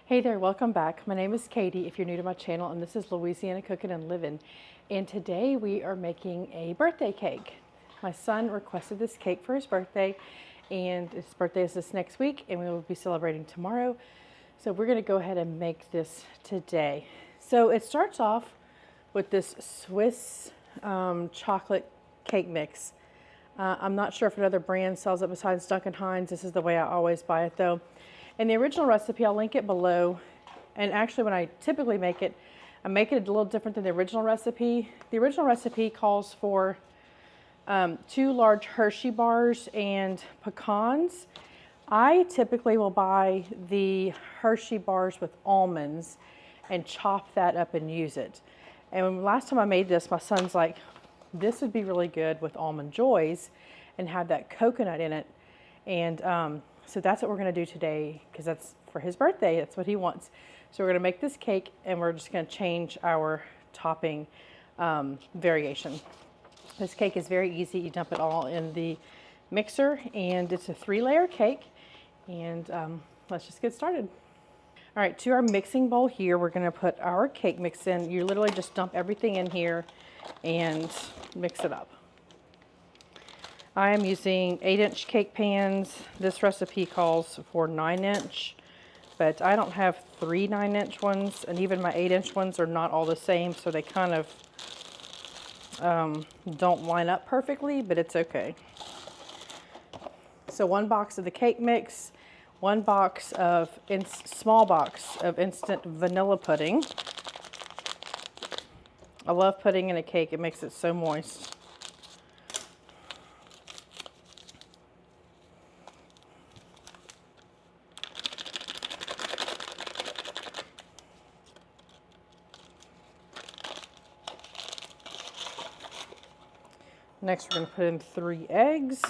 Hey there, welcome back. My name is Katie if you're new to my channel, and this is Louisiana Cooking and Living. And today we are making a birthday cake. My son requested this cake for his birthday, and his birthday is this next week and we will be celebrating tomorrow. So we're going to go ahead and make this today. So it starts off with this Swiss chocolate cake mix. I'm not sure if another brand sells it besides Duncan Hines. This is the way I always buy it though. And the original recipe, I'll link it below. And actually when I typically make it, I make it a little different than the original recipe. The original recipe calls for 2 large Hershey bars and pecans. I typically will buy the Hershey bars with almonds and chop that up and use it. And last time I made this, my son's like, this would be really good with Almond Joys and have that coconut in it. And so that's what we're going to do today, because that's for his birthday. That's what he wants. So we're going to make this cake, and we're just going to change our topping variation. This cake is very easy. You dump it all in the mixer, and it's a 3-layer cake. And let's just get started. All right, to our mixing bowl here, we're going to put our cake mix in. You literally just dump everything in here and mix it up. I am using 8-inch cake pans. This recipe calls for 9-inch, but I don't have 3 9-inch ones, and even my 8-inch ones are not all the same, so they kind of don't line up perfectly, but it's okay. So 1 box of the cake mix, 1 box of small box of instant vanilla pudding. I love putting in a cake. It makes it so moist. Next, we're going to put in 3 eggs.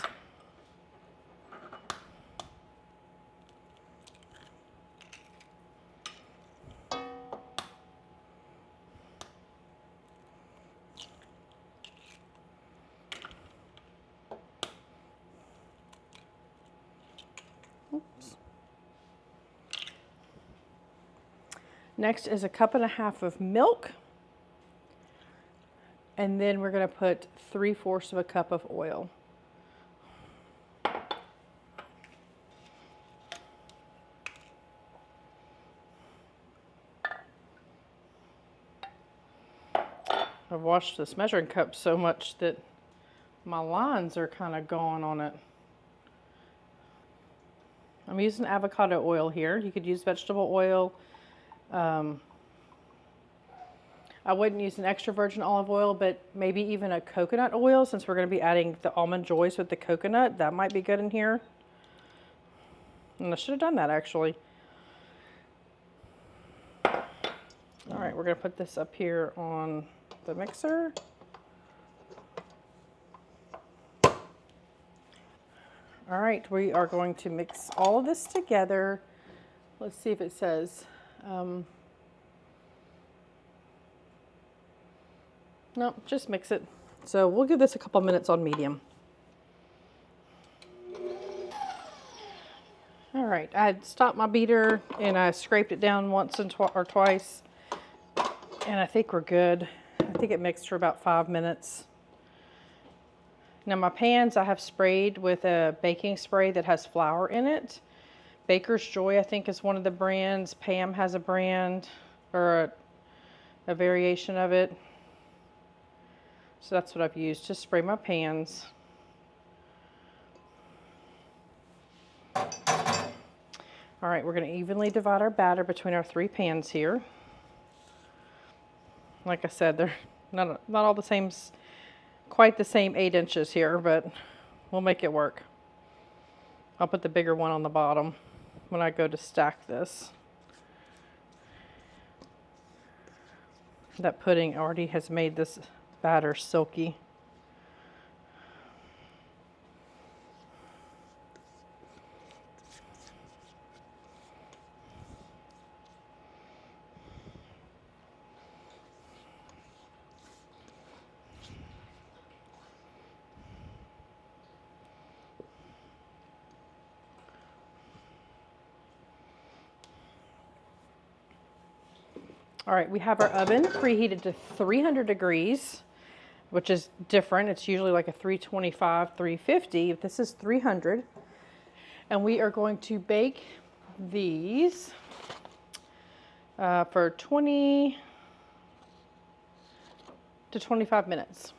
Oops. Next is a 1.5 cups of milk. And then we're going to put 3/4 cup of oil. I've washed this measuring cup so much that my lines are kind of gone on it. I'm using avocado oil here. You could use vegetable oil. I wouldn't use an extra virgin olive oil, but maybe even a coconut oil, since we're going to be adding the Almond Joys with the coconut. That might be good in here. And I should have done that actually. All right, we're going to put this up here on the mixer. All right, we are going to mix all of this together. Let's see if it says. No, just mix it. So we'll give this a couple minutes on medium. All right, I had stopped my beater and I scraped it down once or twice, and I think we're good. I think it mixed for about 5 minutes. Now my pans I have sprayed with a baking spray that has flour in it. Baker's Joy I think is one of the brands. Pam has a brand or a variation of it. So that's what I've used to spray my pans. All right, we're going to evenly divide our batter between our 3 pans here. Like I said, they're not all the same, quite the same 8 inches here, but we'll make it work. I'll put the bigger one on the bottom when I go to stack this. That pudding already has made this batter silky. All right, we have our oven preheated to 300 degrees, which is different. It's usually like a 325, 350. This is 300. And we are going to bake these for 20 to 25 minutes.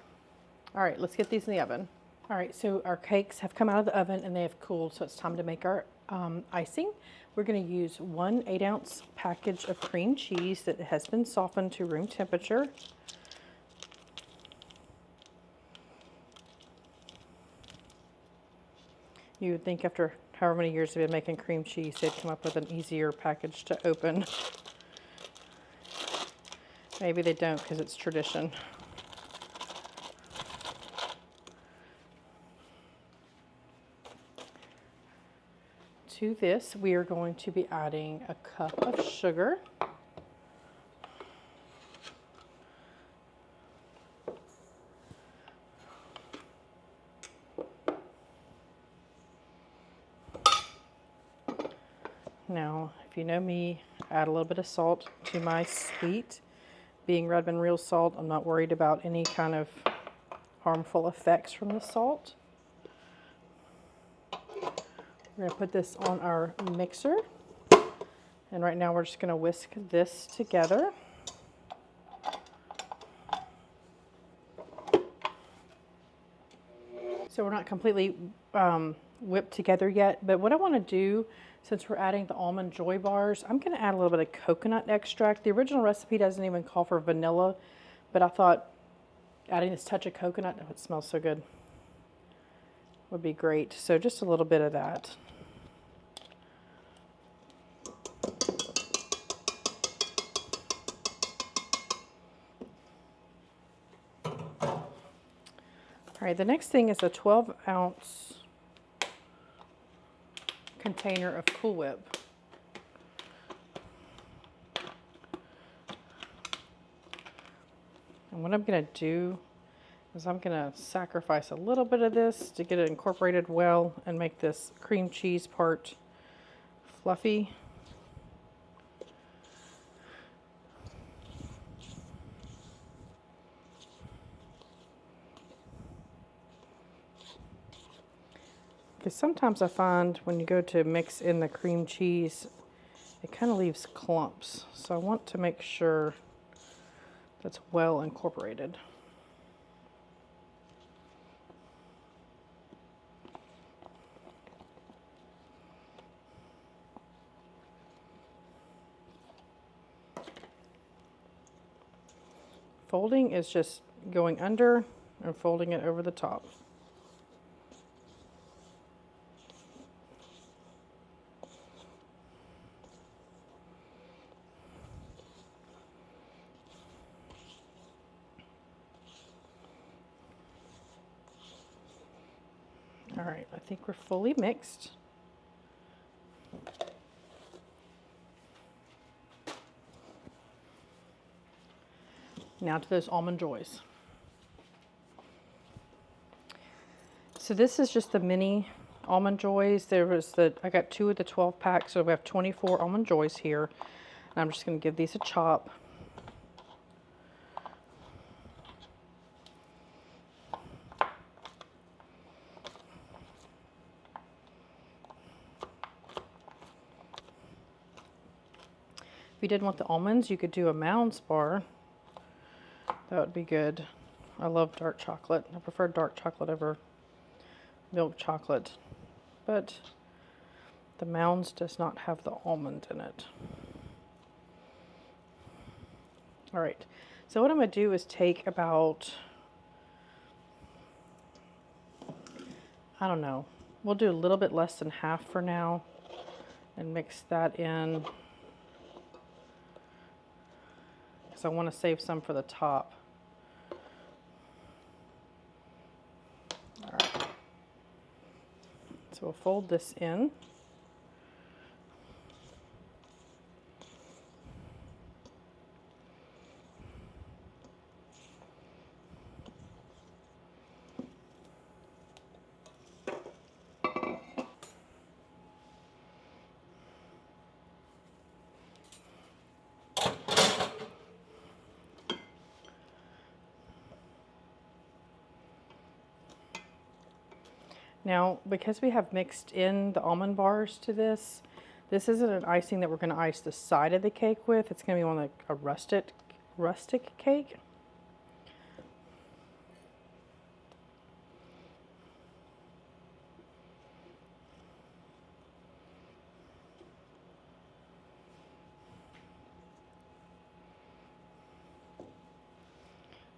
All right, let's get these in the oven. All right, so our cakes have come out of the oven and they have cooled, so it's time to make our icing. We're going to use 1 8-ounce package of cream cheese that has been softened to room temperature. You would think after however many years they've been making cream cheese, they'd come up with an easier package to open. Maybe they don't because it's tradition. To this, we are going to be adding a cup of sugar. Now, if you know me, add a little bit of salt to my sweet. Being Redmond real salt, I'm not worried about any kind of harmful effects from the salt. We're going to put this on our mixer, and right now we're just going to whisk this together. So we're not completely whipped together yet, but what I want to do, since we're adding the Almond Joy bars, I'm going to add a little bit of coconut extract. The original recipe doesn't even call for vanilla, but I thought adding this touch of coconut, oh, it smells so good, would be great. So just a little bit of that. All right, the next thing is a 12-ounce container of Cool Whip. And what I'm going to do is I'm going to sacrifice a little bit of this to get it incorporated well and make this cream cheese part fluffy. Because sometimes I find when you go to mix in the cream cheese, it kind of leaves clumps. So I want to make sure that's well incorporated. Folding is just going under and folding it over the top. All right, I think we're fully mixed. Now to those Almond Joys. So this is just the mini Almond Joys. I got 2 of the 12 packs, so we have 24 Almond Joys here. And I'm just going to give these a chop. If you didn't want the almonds, you could do a Mounds bar. That would be good. I love dark chocolate. I prefer dark chocolate over milk chocolate. But the Mounds does not have the almond in it. All right. So what I'm going to do is take about, I don't know, we'll do a little bit less than half for now and mix that in. Because I want to save some for the top. All right. So we'll fold this in. Now, because we have mixed in the almond bars to this, this isn't an icing that we're going to ice the side of the cake with. It's going to be on a rustic cake.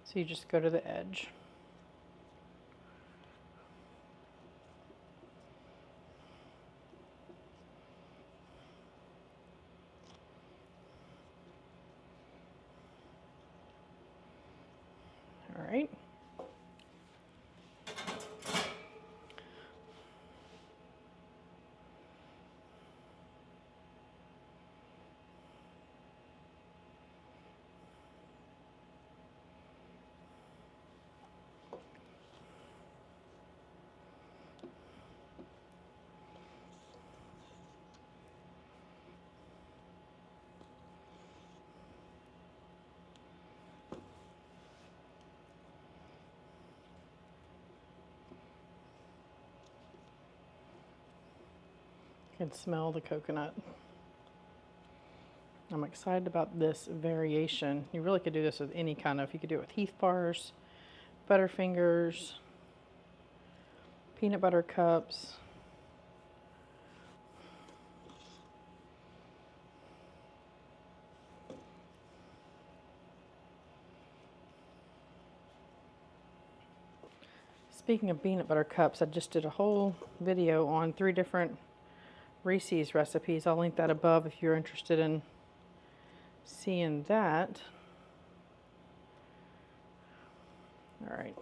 So you just go to the edge. All right. You can smell the coconut. I'm excited about this variation. You really could do this with any kind of, you could do it with Heath bars, Butterfingers, peanut butter cups. Speaking of peanut butter cups, I just did a whole video on 3 different Reese's recipes. I'll link that above if you're interested in seeing that. All right,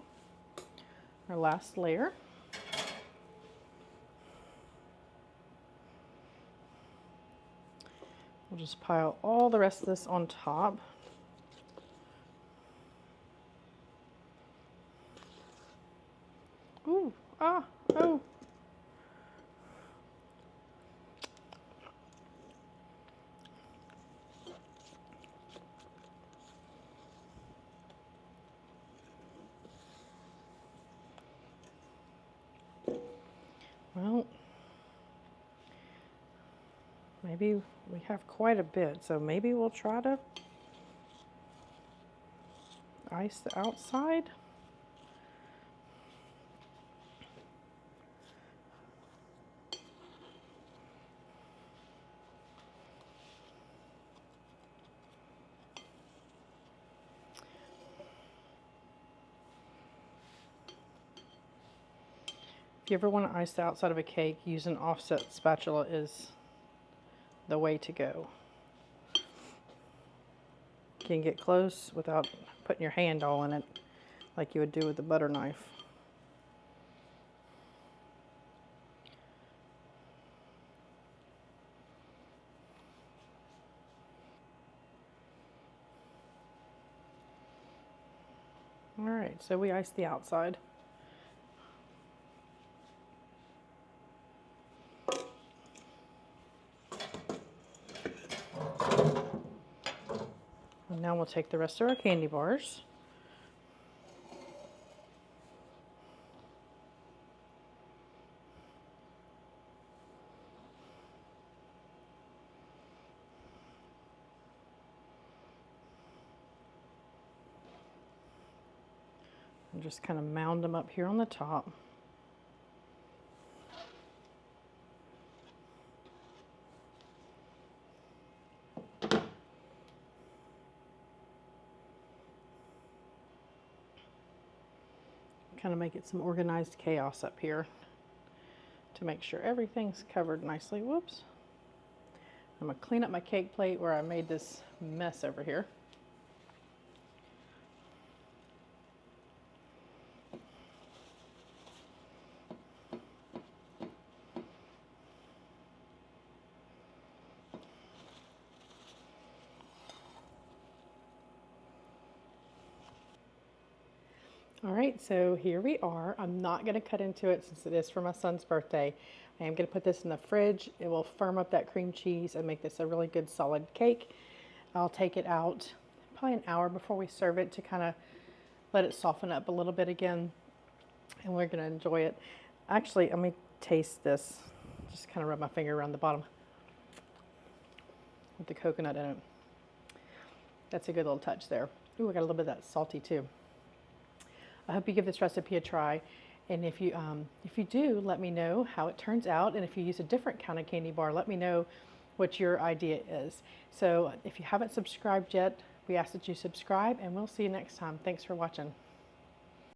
our last layer. We'll just pile all the rest of this on top. Ooh, ah, oh. Well, maybe we have quite a bit, so maybe we'll try to ice the outside. If you ever want to ice the outside of a cake, use an offset spatula is the way to go. You can get close without putting your hand all in it like you would do with the butter knife. All right, so we iced the outside. And now we'll take the rest of our candy bars. And just kind of mound them up here on the top. Kind of make it some organized chaos up here to make sure everything's covered nicely. Whoops. I'm going to clean up my cake plate where I made this mess over here. All right, so here we are. I'm not going to cut into it since it is for my son's birthday. I am going to put this in the fridge. It will firm up that cream cheese and make this a really good solid cake. I'll take it out probably an hour before we serve it to kind of let it soften up a little bit again, and we're going to enjoy it. Actually, let me taste this. Just kind of rub my finger around the bottom with the coconut in it. That's a good little touch there. Ooh, I got a little bit of that salty too. I hope you give this recipe a try. And if you do, let me know how it turns out. And if you use a different kind of candy bar, let me know what your idea is. So if you haven't subscribed yet, we ask that you subscribe, and we'll see you next time. Thanks for watching.